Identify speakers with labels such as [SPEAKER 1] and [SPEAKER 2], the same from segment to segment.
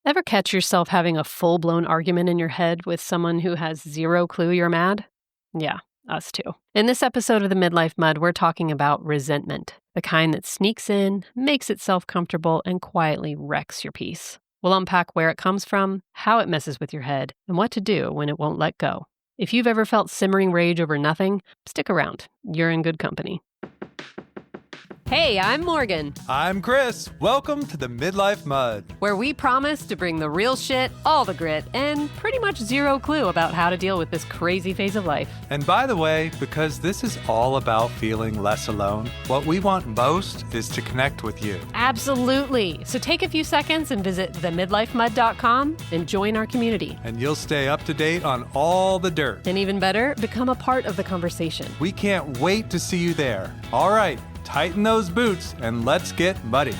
[SPEAKER 1] Ever catch yourself having a full-blown argument in your head with someone who has zero clue you're mad? Yeah, us too. In this episode of the Midlife Mud, we're talking about resentment, the kind that sneaks in, makes itself comfortable, and quietly wrecks your peace. We'll unpack where it comes from, how it messes with your head, and what to do when it won't let go. If you've ever felt simmering rage over nothing, stick around. You're in good company. Hey, I'm Morgan.
[SPEAKER 2] I'm Chris. Welcome to the Midlife Mud,
[SPEAKER 1] where we promise to bring the real shit, all the grit, and pretty much zero clue about how to deal with this crazy phase of life.
[SPEAKER 2] And by the way, because this is all about feeling less alone, what we want most is to connect with you.
[SPEAKER 1] Absolutely. So take a few seconds and visit themidlifemud.com and join our community.
[SPEAKER 2] And you'll stay up to date on all the dirt.
[SPEAKER 1] And even better, become a part of the conversation.
[SPEAKER 2] We can't wait to see you there. All right. Tighten those boots and let's get muddy.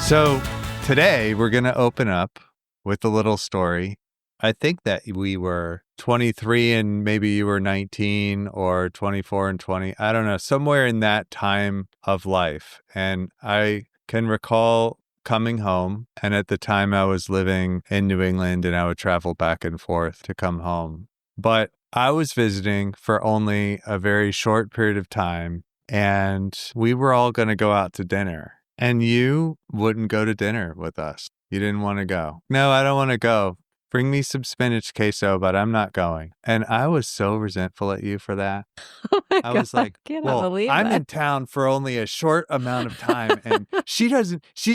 [SPEAKER 2] So today we're going to open up with a little story. I think that we were 23 and maybe you were 19 or 24 and 20. I don't know, somewhere in that time of life. And I can recall coming home, and at the time I was living in New England and I would travel back and forth to come home. But I was visiting for only a very short period of time, and we were all going to go out to dinner. And you wouldn't go to dinner with us. You didn't want to go. No, I don't want to go. Bring me some spinach queso, but I'm not going. And I was so resentful at you for that.
[SPEAKER 1] Oh my
[SPEAKER 2] I
[SPEAKER 1] God,
[SPEAKER 2] was like, well, I'm in town for only a short amount of time. And she's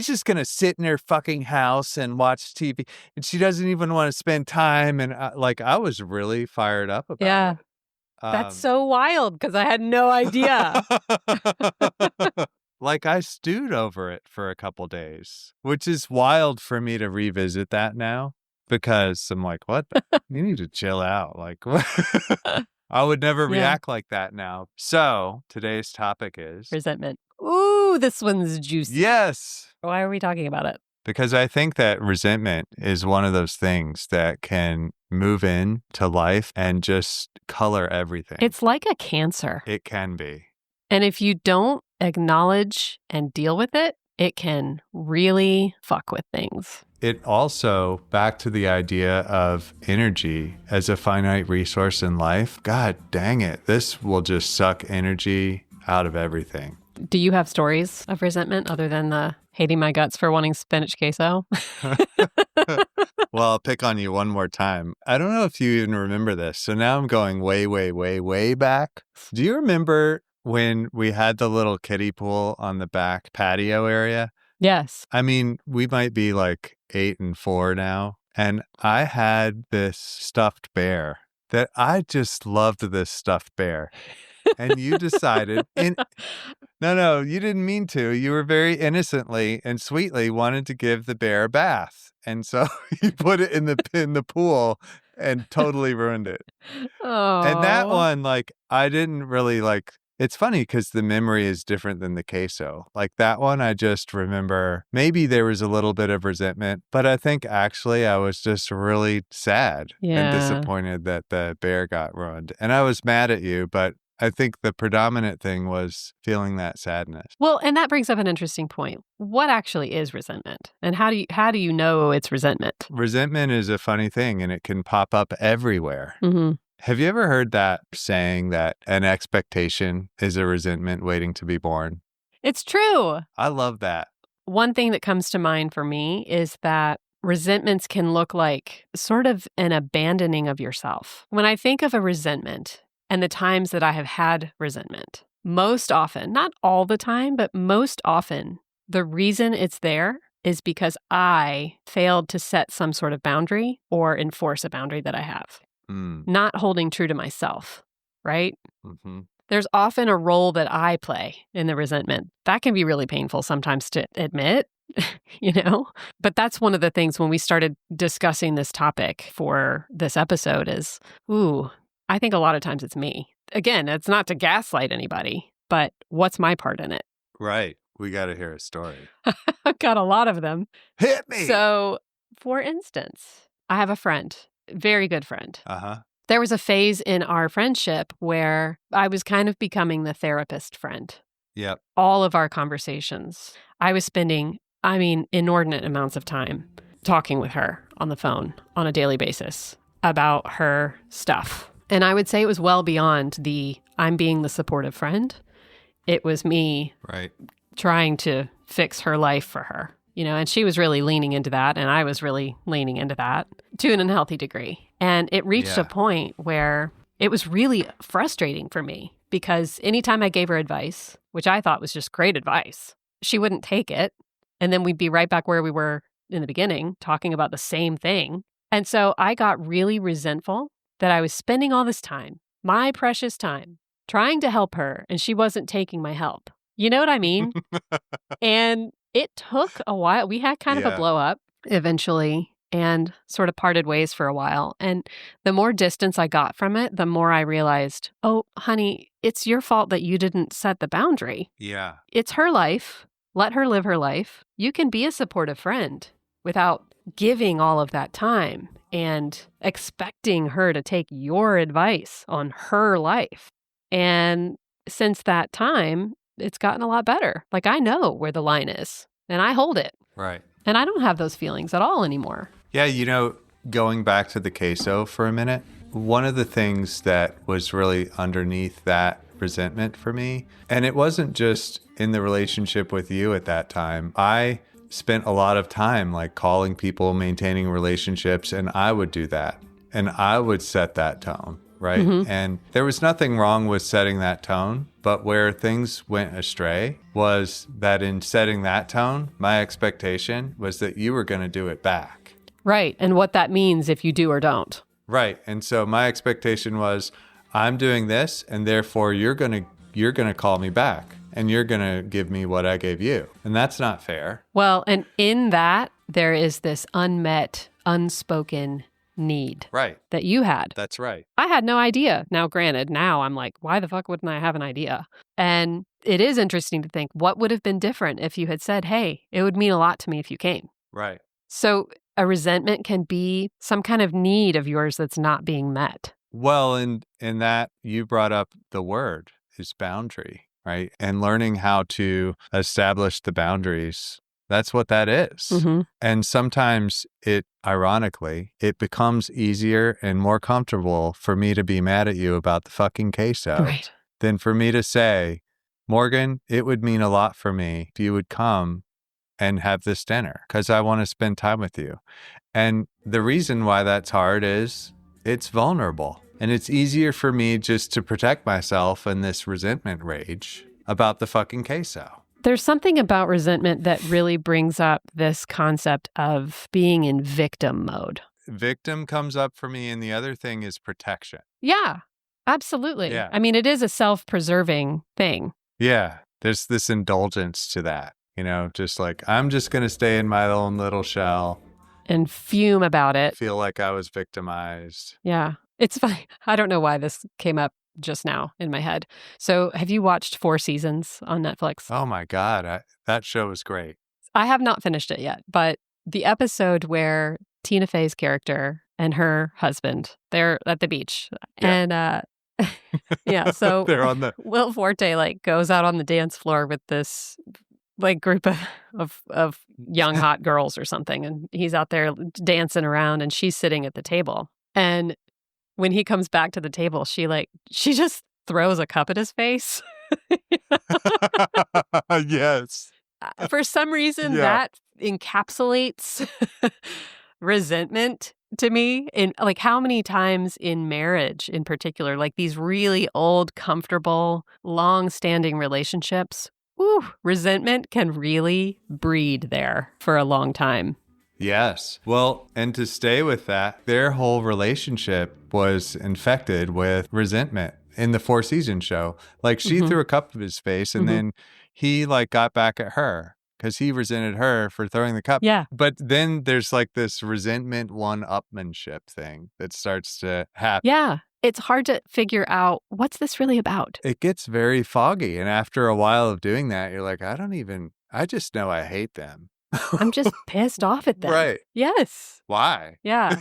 [SPEAKER 2] just going to sit in her fucking house and watch TV. And she doesn't even want to spend time. And I was really fired up about it.
[SPEAKER 1] That's so wild because I had no idea.
[SPEAKER 2] I stewed over it for a couple days, which is wild for me to revisit that now. Because I'm like, what? You need to chill out. I would never react like that now. So today's topic is
[SPEAKER 1] resentment. Ooh, this one's juicy.
[SPEAKER 2] Yes.
[SPEAKER 1] Why are we talking about it?
[SPEAKER 2] Because I think that resentment is one of those things that can move into life and just color everything.
[SPEAKER 1] It's like a cancer.
[SPEAKER 2] It can be.
[SPEAKER 1] And if you don't acknowledge and deal with it, it can really fuck with things.
[SPEAKER 2] It also, back to the idea of energy as a finite resource in life, God dang it, this will just suck energy out of everything.
[SPEAKER 1] Do you have stories of resentment other than the hating my guts for wanting spinach queso?
[SPEAKER 2] Well, I'll pick on you one more time. I don't know if you even remember this. So now I'm going way, way, way, way back. Do you remember when we had the little kiddie pool on the back patio area?
[SPEAKER 1] Yes.
[SPEAKER 2] I mean, we might be 8 and 4 now. And I had this stuffed bear that I just loved this stuffed bear. And you decided, no, you didn't mean to. You were very innocently and sweetly wanted to give the bear a bath. And so you put it in the pool and totally ruined it.
[SPEAKER 1] Oh.
[SPEAKER 2] And that one, I didn't really It's funny because the memory is different than the queso. That one, I just remember maybe there was a little bit of resentment, but I think actually I was just really sad and disappointed that the bear got ruined. And I was mad at you, but I think the predominant thing was feeling that sadness.
[SPEAKER 1] Well, and that brings up an interesting point. What actually is resentment? And how do you know it's resentment?
[SPEAKER 2] Resentment is a funny thing, and it can pop up everywhere.
[SPEAKER 1] Mm-hmm.
[SPEAKER 2] Have you ever heard that saying that an expectation is a resentment waiting to be born?
[SPEAKER 1] It's true.
[SPEAKER 2] I love that.
[SPEAKER 1] One thing that comes to mind for me is that resentments can look like sort of an abandoning of yourself. When I think of a resentment and the times that I have had resentment, most often, not all the time, but most often, the reason it's there is because I failed to set some sort of boundary or enforce a boundary that I have. Not holding true to myself, right?
[SPEAKER 2] Mm-hmm.
[SPEAKER 1] There's often a role that I play in the resentment. That can be really painful sometimes to admit, But that's one of the things when we started discussing this topic for this episode is, I think a lot of times it's me. Again, it's not to gaslight anybody, but what's my part in it?
[SPEAKER 2] Right. We got to hear a story.
[SPEAKER 1] I've got a lot of them.
[SPEAKER 2] Hit me!
[SPEAKER 1] So, for instance, I have a friend very good friend.
[SPEAKER 2] Uh-huh.
[SPEAKER 1] There was a phase in our friendship where I was kind of becoming the therapist friend.
[SPEAKER 2] Yep.
[SPEAKER 1] All of our conversations, I was spending, inordinate amounts of time talking with her on the phone on a daily basis about her stuff. And I would say it was well beyond I'm being the supportive friend. It was me trying to fix her life for her, and she was really leaning into that. And I was really leaning into that to an unhealthy degree. And it reached a point where it was really frustrating for me because anytime I gave her advice, which I thought was just great advice, she wouldn't take it. And then we'd be right back where we were in the beginning, talking about the same thing. And so I got really resentful that I was spending all this time, my precious time, trying to help her, and she wasn't taking my help. You know what I mean? And it took a while. We had kind of a blow up eventually and sort of parted ways for a while. And the more distance I got from it, the more I realized, oh, honey, it's your fault that you didn't set the boundary.
[SPEAKER 2] Yeah.
[SPEAKER 1] It's her life. Let her live her life. You can be a supportive friend without giving all of that time and expecting her to take your advice on her life. And since that time, it's gotten a lot better. Like I know where the line is and I hold it.
[SPEAKER 2] Right.
[SPEAKER 1] And I don't have those feelings at all anymore.
[SPEAKER 2] Yeah, going back to the queso for a minute, one of the things that was really underneath that resentment for me, and it wasn't just in the relationship with you at that time. I spent a lot of time like calling people, maintaining relationships, and I would do that. And I would set that tone, right? Mm-hmm. And there was nothing wrong with setting that tone, but where things went astray was that in setting that tone, my expectation was that you were going to do it back.
[SPEAKER 1] Right. And what that means if you do or don't.
[SPEAKER 2] Right. And so my expectation was I'm doing this and therefore you're going to call me back and you're going to give me what I gave you. And that's not fair.
[SPEAKER 1] Well, and in that there is this unmet, unspoken need.
[SPEAKER 2] Right.
[SPEAKER 1] That you had.
[SPEAKER 2] That's right.
[SPEAKER 1] I had no idea. Now, granted, now I'm like, why the fuck wouldn't I have an idea? And it is interesting to think what would have been different if you had said, hey, it would mean a lot to me if you came.
[SPEAKER 2] Right.
[SPEAKER 1] So a resentment can be some kind of need of yours that's not being met.
[SPEAKER 2] Well, and that you brought up the word is boundary, right? And learning how to establish the boundaries. That's what that is. Mm-hmm. And sometimes ironically, it becomes easier and more comfortable for me to be mad at you about the fucking queso than for me to say, Morgan, it would mean a lot for me if you would come and have this dinner because I want to spend time with you. And the reason why that's hard is it's vulnerable. And it's easier for me just to protect myself in this resentment rage about the fucking queso.
[SPEAKER 1] There's something about resentment that really brings up this concept of being in victim mode.
[SPEAKER 2] Victim comes up for me, and the other thing is protection.
[SPEAKER 1] Yeah, absolutely.
[SPEAKER 2] Yeah.
[SPEAKER 1] I mean, it is a self-preserving thing.
[SPEAKER 2] Yeah, there's this indulgence to that, just like, I'm just going to stay in my own little shell.
[SPEAKER 1] And fume about it.
[SPEAKER 2] Feel like I was victimized.
[SPEAKER 1] Yeah, it's funny. I don't know why this came up just now in my head. So have you watched 4 seasons on Netflix?
[SPEAKER 2] Oh my God. That show is great.
[SPEAKER 1] I have not finished it yet, but the episode where Tina Fey's character and her husband, they're at the beach. Yeah. And yeah, so
[SPEAKER 2] they're on the
[SPEAKER 1] Will Forte goes out on the dance floor with this group of young hot girls or something. And he's out there dancing around and she's sitting at the table. And when he comes back to the table, she just throws a cup at his face.
[SPEAKER 2] Yes.
[SPEAKER 1] For some reason, that encapsulates resentment to me. In how many times in marriage in particular, these really old, comfortable, long-standing relationships, resentment can really breed there for a long time.
[SPEAKER 2] Yes. Well, and to stay with that, their whole relationship was infected with resentment in the 4-season show. She threw a cup at his face and then he got back at her because he resented her for throwing the cup.
[SPEAKER 1] Yeah.
[SPEAKER 2] But then there's this resentment one-upmanship thing that starts to happen.
[SPEAKER 1] Yeah. It's hard to figure out what's this really about.
[SPEAKER 2] It gets very foggy. And after a while of doing that, you're like, I just know I hate them.
[SPEAKER 1] I'm just pissed off at them.
[SPEAKER 2] Right.
[SPEAKER 1] Yes.
[SPEAKER 2] Why?
[SPEAKER 1] Yeah.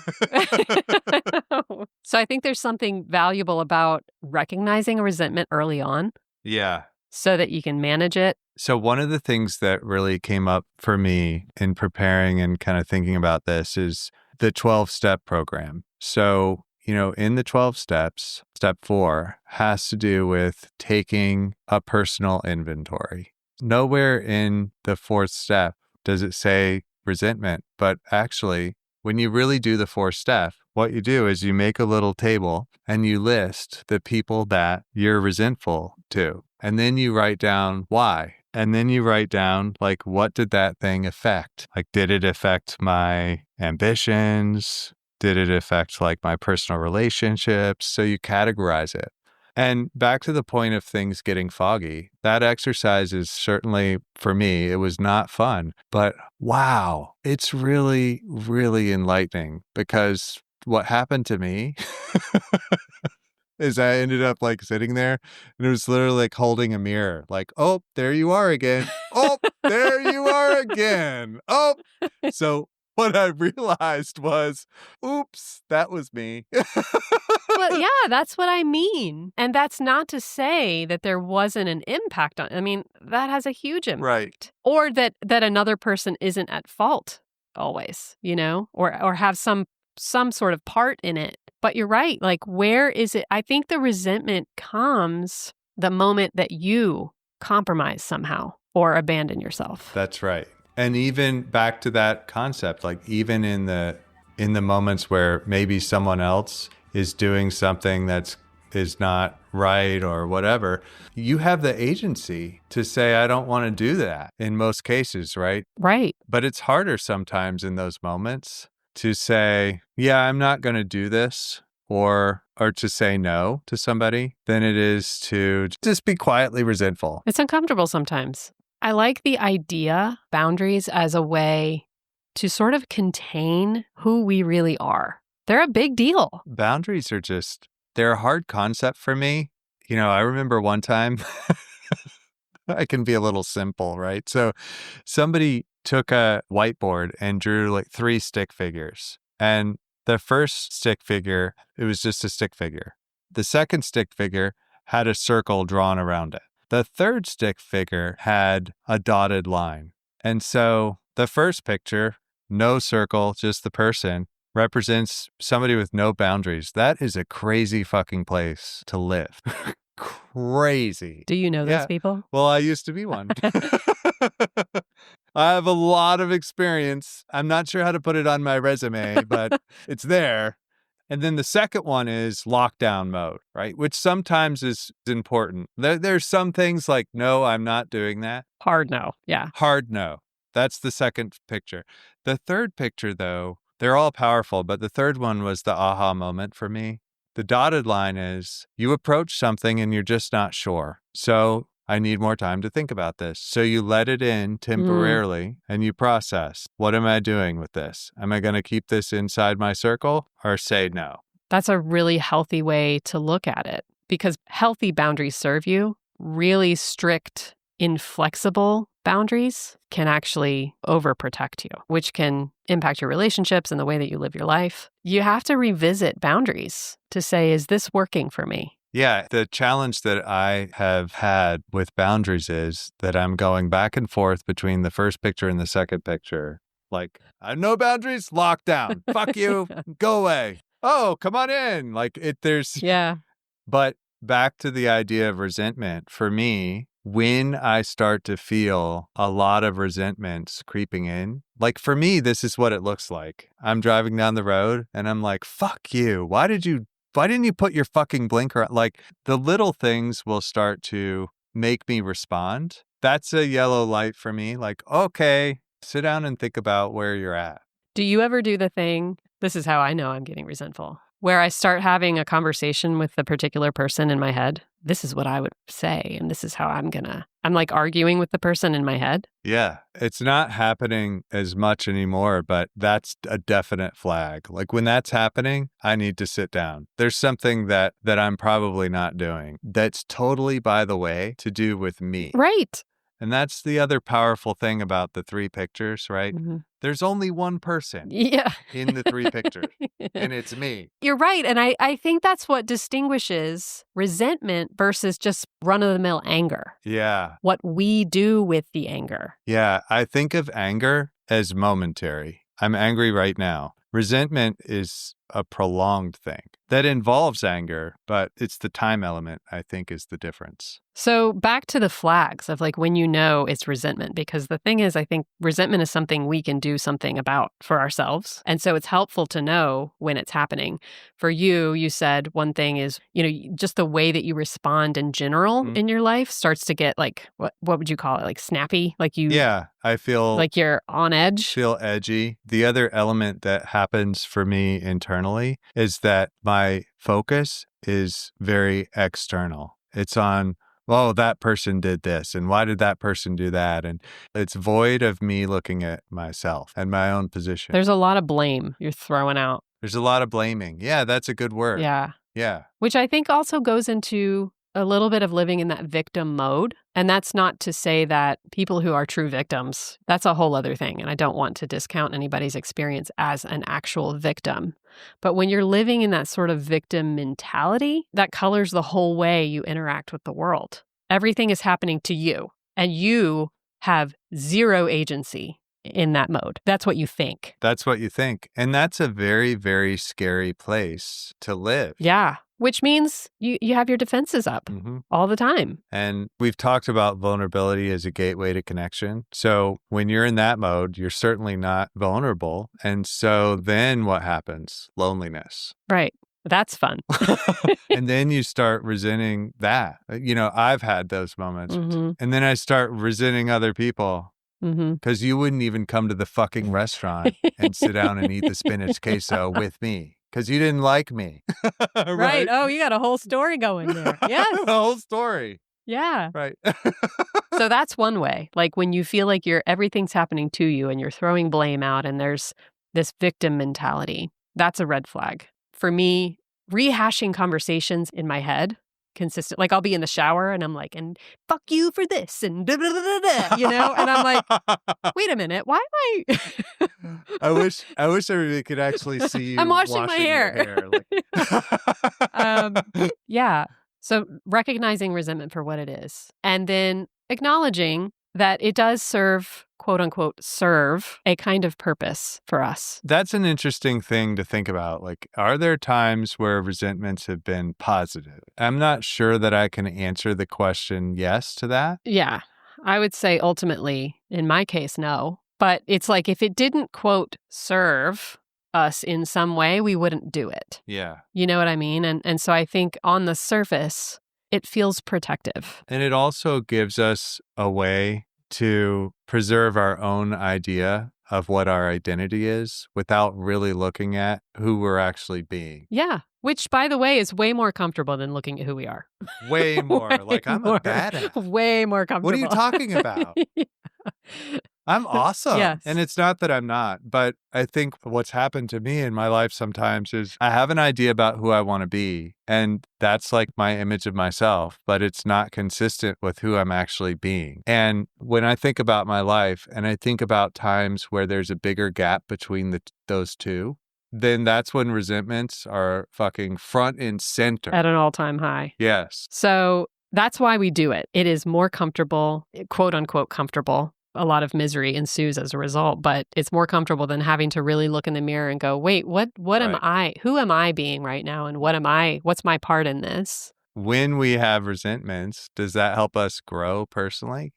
[SPEAKER 1] So I think there's something valuable about recognizing a resentment early on
[SPEAKER 2] Yeah.
[SPEAKER 1] so that you can manage it.
[SPEAKER 2] So one of the things that really came up for me in preparing and kind of thinking about this is the 12-step program. So, in the 12 steps, step 4 has to do with taking a personal inventory. Nowhere in the 4th step does it say resentment, but actually, when you really do the 4th step, what you do is you make a little table and you list the people that you're resentful to. And then you write down why. And then you write down, like, what did that thing affect? Like, did it affect my ambitions? Did it affect, like, my personal relationships? So you categorize it. And back to the point of things getting foggy, that exercise is certainly, for me, it was not fun. But wow, it's really, really enlightening, because what happened to me is I ended up like sitting there and it was literally like holding a mirror, like, oh, there you are again. Oh, there you are again. Oh, so what I realized was, oops, that was me.
[SPEAKER 1] Well, yeah, that's what I mean. And that's not to say that there wasn't an impact on, I mean, that has a huge impact.
[SPEAKER 2] Right.
[SPEAKER 1] Or that another person isn't at fault always, or have some sort of part in it. But you're right. Like, where is it? I think the resentment comes the moment that you compromise somehow or abandon yourself.
[SPEAKER 2] That's right. And even back to that concept, like even in the moments where maybe someone else is doing something is not right or whatever, you have the agency to say, I don't want to do that in most cases, right?
[SPEAKER 1] Right.
[SPEAKER 2] But it's harder sometimes in those moments to say, yeah, I'm not going to do this, or to say no to somebody, than it is to just be quietly resentful.
[SPEAKER 1] It's uncomfortable sometimes. I like the idea, boundaries, as a way to sort of contain who we really are. They're a big deal.
[SPEAKER 2] Boundaries are they're a hard concept for me. I remember one time, I can be a little simple, right? So somebody took a whiteboard and drew like 3 stick figures. And the first stick figure, it was just a stick figure. The second stick figure had a circle drawn around it. The third stick figure had a dotted line. And so the first picture, no circle, just the person, represents somebody with no boundaries. That is a crazy fucking place to live. Crazy.
[SPEAKER 1] Do you know those people?
[SPEAKER 2] Well, I used to be one. I have a lot of experience. I'm not sure how to put it on my resume, but it's there. And then the second one is lockdown mode, right? Which sometimes is important. There's some things like, no, I'm not doing that.
[SPEAKER 1] Hard no. Yeah.
[SPEAKER 2] Hard no. That's the second picture. The third picture, though, they're all powerful, but the third one was the aha moment for me. The dotted line is you approach something and you're just not sure. So I need more time to think about this. So you let it in temporarily and you process. What am I doing with this? Am I going to keep this inside my circle or say no?
[SPEAKER 1] That's a really healthy way to look at it, because healthy boundaries serve you. Really strict, inflexible boundaries can actually overprotect you, which can impact your relationships and the way that you live your life. You have to revisit boundaries to say, is this working for me?
[SPEAKER 2] Yeah, the challenge that I have had with boundaries is that I'm going back and forth between the first picture and the second picture. Like, I have no boundaries, lockdown. Fuck you, go away. Oh, come on in. Like, there's...
[SPEAKER 1] Yeah.
[SPEAKER 2] But back to the idea of resentment, for me, when I start to feel a lot of resentments creeping in, like for me, this is what it looks like. I'm driving down the road and I'm like, fuck you. Why didn't you put your fucking blinker on? Like, the little things will start to make me respond. That's a yellow light for me. Like, okay, sit down and think about where you're at.
[SPEAKER 1] Do you ever do the thing, this is how I know I'm getting resentful, where I start having a conversation with the particular person in my head? This is what I would say, and this is how I'm like arguing with the person in my head.
[SPEAKER 2] Yeah, it's not happening as much anymore, but that's a definite flag. Like when that's happening, I need to sit down. There's something that I'm probably not doing that's totally, by the way, to do with me.
[SPEAKER 1] Right.
[SPEAKER 2] And that's the other powerful thing about the 3 pictures, right?
[SPEAKER 1] Mm-hmm.
[SPEAKER 2] There's only one person
[SPEAKER 1] Yeah.
[SPEAKER 2] in the 3 pictures, and it's me.
[SPEAKER 1] You're right. And I think that's what distinguishes resentment versus just run-of-the-mill anger.
[SPEAKER 2] Yeah.
[SPEAKER 1] What we do with the anger.
[SPEAKER 2] Yeah. I think of anger as momentary. I'm angry right now. Resentment is a prolonged thing that involves anger, but it's the time element, I think, is the difference.
[SPEAKER 1] So back to the flags of like when you know it's resentment, because the thing is, I think resentment is something we can do something about for ourselves. And so it's helpful to know when it's happening. For you, you said one thing is, just the way that you respond in general in your life starts to get like, what would you call it? Like snappy? Like
[SPEAKER 2] Yeah, I feel
[SPEAKER 1] like you're on edge.
[SPEAKER 2] Feel edgy. The other element that happens for me internally is that my focus is very external. It's on, well, that person did this, and why did that person do that? And it's void of me looking at myself and my own position.
[SPEAKER 1] There's a lot of blame you're throwing out.
[SPEAKER 2] There's a lot of blaming. Yeah, that's a good word.
[SPEAKER 1] Yeah.
[SPEAKER 2] Yeah.
[SPEAKER 1] Which I think also goes into a little bit of living in that victim mode. And that's not to say that people who are true victims, that's a whole other thing. And I don't want to discount anybody's experience as an actual victim. But when you're living in that sort of victim mentality, that colors the whole way you interact with the world. Everything is happening to you, and you have zero agency in that mode. That's what you think.
[SPEAKER 2] That's what you think. And that's a very, very scary place to live.
[SPEAKER 1] Yeah. Which means you have your defenses up all the time.
[SPEAKER 2] And we've talked about vulnerability as a gateway to connection. So when you're in that mode, you're certainly not vulnerable. And so then what happens? Loneliness.
[SPEAKER 1] Right. That's fun.
[SPEAKER 2] And then you start resenting that. I've had those moments. And then I start resenting other people. Because you wouldn't even come to the fucking restaurant and sit down and eat the spinach queso with me. Because you didn't like me.
[SPEAKER 1] Right. Oh, you got a whole story going there. Yes.
[SPEAKER 2] The whole story.
[SPEAKER 1] Yeah.
[SPEAKER 2] Right.
[SPEAKER 1] So that's one way. Like when you feel like everything's happening to you and you're throwing blame out and there's this victim mentality. That's a red flag. For me, rehashing conversations in my head consistent. Like I'll be in the shower and I'm like, and fuck you for this and da da da da da, and I'm like, wait a minute, why am I?
[SPEAKER 2] I wish everybody could actually see you.
[SPEAKER 1] I'm washing my hair. Yeah. So recognizing resentment for what it is, and then acknowledging that it does serve, quote unquote, serve a kind of purpose for us.
[SPEAKER 2] That's an interesting thing to think about. Like, are there times where resentments have been positive? I'm not sure that I can answer the question yes to that.
[SPEAKER 1] Yeah. I would say ultimately, in my case, no. But it's like if it didn't, quote, serve us in some way, we wouldn't do it.
[SPEAKER 2] Yeah.
[SPEAKER 1] You know what I mean? And so I think on the surface, it feels protective.
[SPEAKER 2] And it also gives us a way to preserve our own idea of what our identity is without really looking at who we're actually being.
[SPEAKER 1] Yeah. Which, by the way, is way more comfortable than looking at who we are.
[SPEAKER 2] Way more. Like, I'm a badass.
[SPEAKER 1] Way more comfortable.
[SPEAKER 2] What are you talking about? I'm awesome.
[SPEAKER 1] Yes.
[SPEAKER 2] And it's not that I'm not, but I think what's happened to me in my life sometimes is I have an idea about who I want to be. And that's like my image of myself, but it's not consistent with who I'm actually being. And when I think about my life and I think about times where there's a bigger gap between those two, then that's when resentments are fucking front and center.
[SPEAKER 1] At an all-time high.
[SPEAKER 2] Yes.
[SPEAKER 1] So that's why we do it. It is more comfortable, quote unquote comfortable. A lot of misery ensues as a result, but it's more comfortable than having to really look in the mirror and go, wait, what am I? Who am I being right now? And what's my part in this?
[SPEAKER 2] When we have resentments, does that help us grow personally?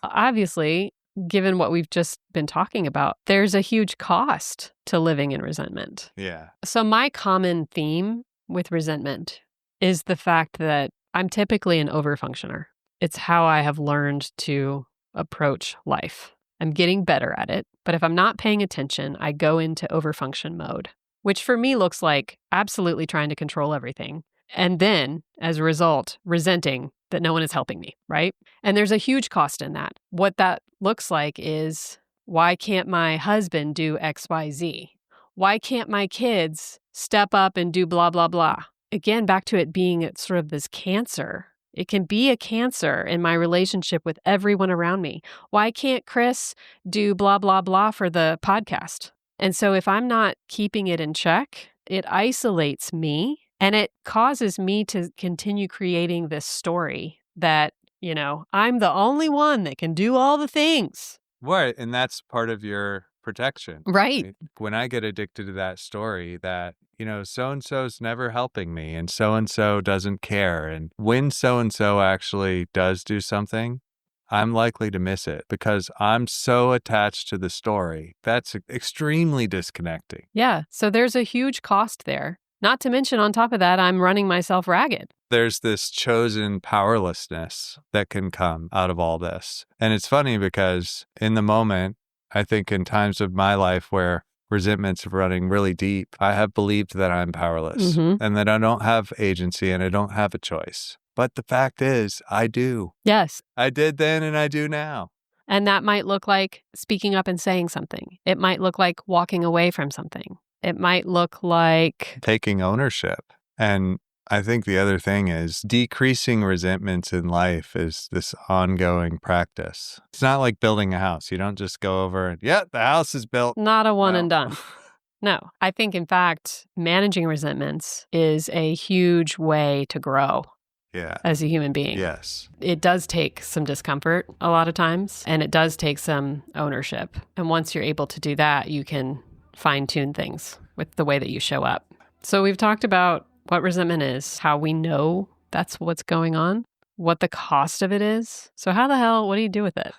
[SPEAKER 1] Obviously, given what we've just been talking about, there's a huge cost to living in resentment.
[SPEAKER 2] Yeah.
[SPEAKER 1] So my common theme with resentment is the fact that I'm typically an overfunctioner. It's how I have learned to approach life. I'm getting better at it, but if I'm not paying attention, I go into overfunction mode, which for me looks like absolutely trying to control everything. And then, as a result, resenting that no one is helping me, right? And there's a huge cost in that. What that looks like is, why can't my husband do X, Y, Z? Why can't my kids step up and do blah, blah, blah? Again, back to it being sort of this cancer It can be a cancer in my relationship with everyone around me. Why can't Chris do blah, blah, blah for the podcast? And so if I'm not keeping it in check, it isolates me and it causes me to continue creating this story that, I'm the only one that can do all the things.
[SPEAKER 2] Right. And that's part of your protection.
[SPEAKER 1] Right.
[SPEAKER 2] When I get addicted to that story that, so-and-so's never helping me and so-and-so doesn't care. And when so-and-so actually does do something, I'm likely to miss it because I'm so attached to the story. That's extremely disconnecting.
[SPEAKER 1] Yeah. So there's a huge cost there. Not to mention, on top of that, I'm running myself ragged.
[SPEAKER 2] There's this chosen powerlessness that can come out of all this. And it's funny because in the moment, I think in times of my life where resentment's running really deep, I have believed that I'm powerless and that I don't have agency and I don't have a choice. But the fact is, I do.
[SPEAKER 1] Yes.
[SPEAKER 2] I did then and I do now.
[SPEAKER 1] And that might look like speaking up and saying something. It might look like walking away from something. It might look like
[SPEAKER 2] taking ownership. And I think the other thing is decreasing resentments in life is this ongoing practice. It's not like building a house. You don't just go over and, the house is built.
[SPEAKER 1] Not a one and done. No, I think, in fact, managing resentments is a huge way to grow.
[SPEAKER 2] Yeah.
[SPEAKER 1] As a human being.
[SPEAKER 2] Yes.
[SPEAKER 1] It does take some discomfort a lot of times, and it does take some ownership. And once you're able to do that, you can fine-tune things with the way that you show up. So we've talked about what resentment is, how we know that's what's going on, what the cost of it is. So what do you do with it?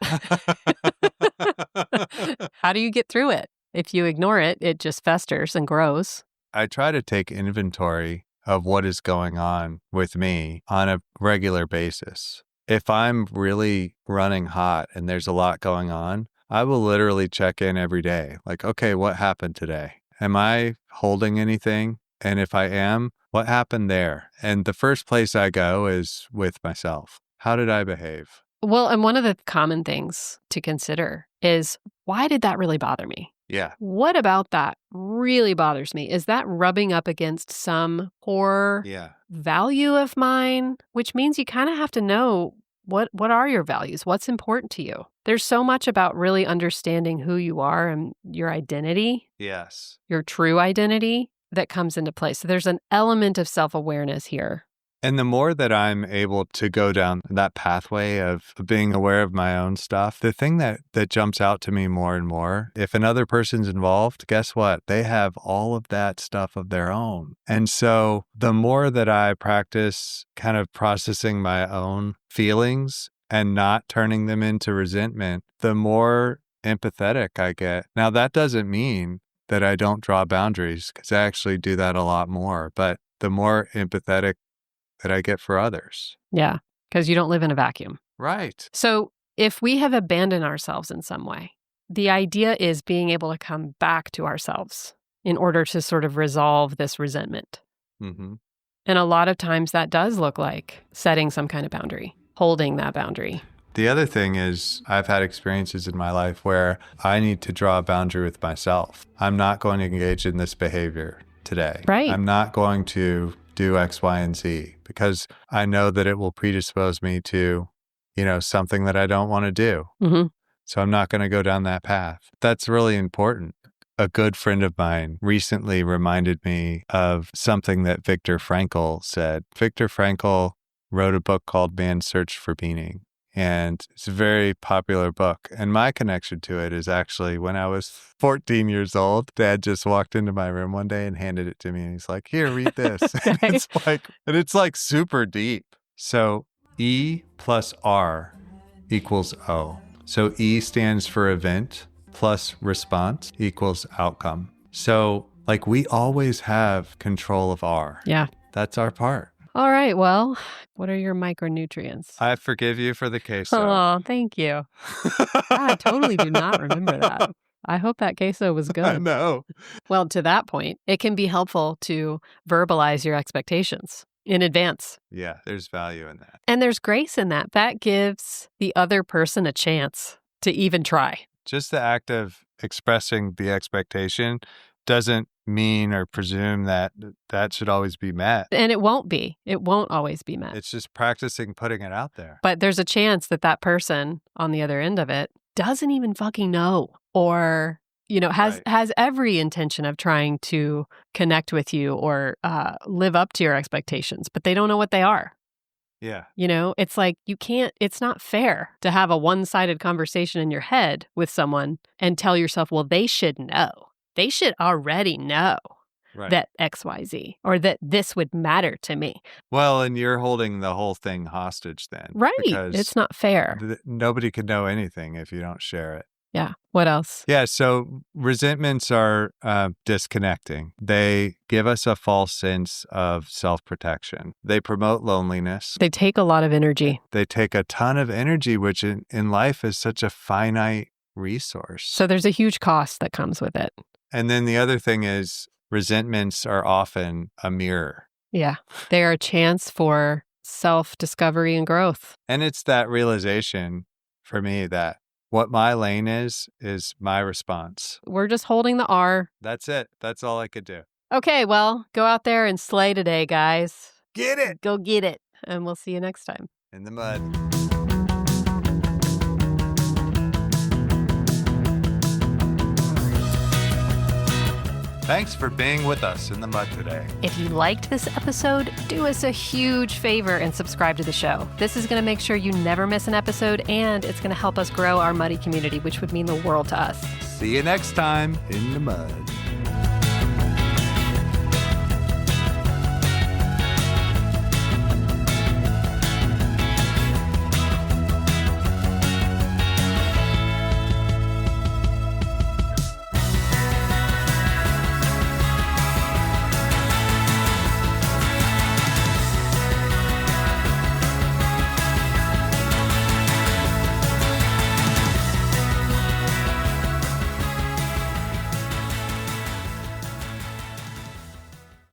[SPEAKER 1] How do you get through it? If you ignore it, it just festers and grows.
[SPEAKER 2] I try to take inventory of what is going on with me on a regular basis. If I'm really running hot and there's a lot going on, I will literally check in every day. Like, okay, what happened today? Am I holding anything? And if I am, what happened there? And the first place I go is with myself. How did I behave?
[SPEAKER 1] Well, and one of the common things to consider is, why did that really bother me?
[SPEAKER 2] Yeah.
[SPEAKER 1] What about that really bothers me? Is that rubbing up against some core value of mine? Which means you kind of have to know what are your values? What's important to you? There's so much about really understanding who you are and your identity.
[SPEAKER 2] Yes.
[SPEAKER 1] Your true identity that comes into play. So there's an element of self-awareness here.
[SPEAKER 2] And the more that I'm able to go down that pathway of being aware of my own stuff, the thing that jumps out to me more and more, if another person's involved, guess what? They have all of that stuff of their own. And so the more that I practice kind of processing my own feelings and not turning them into resentment, the more empathetic I get. Now, that doesn't mean that I don't draw boundaries, because I actually do that a lot more. But the more empathetic that I get for others.
[SPEAKER 1] Yeah, because you don't live in a vacuum.
[SPEAKER 2] Right.
[SPEAKER 1] So if we have abandoned ourselves in some way, the idea is being able to come back to ourselves in order to sort of resolve this resentment.
[SPEAKER 2] Mm-hmm.
[SPEAKER 1] And a lot of times that does look like setting some kind of boundary, holding that boundary.
[SPEAKER 2] The other thing is I've had experiences in my life where I need to draw a boundary with myself. I'm not going to engage in this behavior today.
[SPEAKER 1] Right.
[SPEAKER 2] I'm not going to do X, Y, and Z because I know that it will predispose me to, something that I don't want to do.
[SPEAKER 1] Mm-hmm.
[SPEAKER 2] So I'm not going to go down that path. That's really important. A good friend of mine recently reminded me of something that Viktor Frankl said. Viktor Frankl wrote a book called Man's Search for Meaning. And it's a very popular book. And my connection to it is actually when I was 14 years old, Dad just walked into my room one day and handed it to me. And he's like, here, read this.
[SPEAKER 1] Okay.
[SPEAKER 2] and it's like super deep. So E plus R equals O. So E stands for event plus response equals outcome. So we always have control of R.
[SPEAKER 1] Yeah.
[SPEAKER 2] That's our part.
[SPEAKER 1] All right. Well, what are your micronutrients?
[SPEAKER 2] I forgive you for the queso.
[SPEAKER 1] Oh, thank you. I totally do not remember that. I hope that queso was good.
[SPEAKER 2] I know.
[SPEAKER 1] Well, to that point, it can be helpful to verbalize your expectations in advance.
[SPEAKER 2] Yeah, there's value in that.
[SPEAKER 1] And there's grace in that. That gives the other person a chance to even try.
[SPEAKER 2] Just the act of expressing the expectation doesn't mean or presume that that should always be met.
[SPEAKER 1] And it won't be. It won't always be met.
[SPEAKER 2] It's just practicing putting it out there.
[SPEAKER 1] But there's a chance that that person on the other end of it doesn't even fucking know, or has every intention of trying to connect with you or live up to your expectations, but they don't know what they are.
[SPEAKER 2] Yeah.
[SPEAKER 1] It's like it's not fair to have a one-sided conversation in your head with someone and tell yourself, well, they should know. They should already know that XYZ or that this would matter to me.
[SPEAKER 2] Well, and you're holding the whole thing hostage then.
[SPEAKER 1] Right.
[SPEAKER 2] Because
[SPEAKER 1] it's not fair.
[SPEAKER 2] Nobody could know anything if you don't share it.
[SPEAKER 1] Yeah. What else?
[SPEAKER 2] Yeah. So resentments are disconnecting. They give us a false sense of self-protection. They promote loneliness.
[SPEAKER 1] They take a lot of energy.
[SPEAKER 2] They take a ton of energy, which in life is such a finite resource.
[SPEAKER 1] So there's a huge cost that comes with it.
[SPEAKER 2] And then the other thing is resentments are often a mirror.
[SPEAKER 1] Yeah. They are a chance for self-discovery and growth.
[SPEAKER 2] And it's that realization for me that what my lane is my response.
[SPEAKER 1] We're just holding the R.
[SPEAKER 2] That's it. That's all I could do.
[SPEAKER 1] Okay, well, go out there and slay today, guys.
[SPEAKER 2] Get it.
[SPEAKER 1] Go get it. And we'll see you next time.
[SPEAKER 2] In the mud. Thanks for being with us in the mud today.
[SPEAKER 1] If you liked this episode, do us a huge favor and subscribe to the show. This is going to make sure you never miss an episode, and it's going to help us grow our muddy community, which would mean the world to us.
[SPEAKER 2] See you next time in the mud.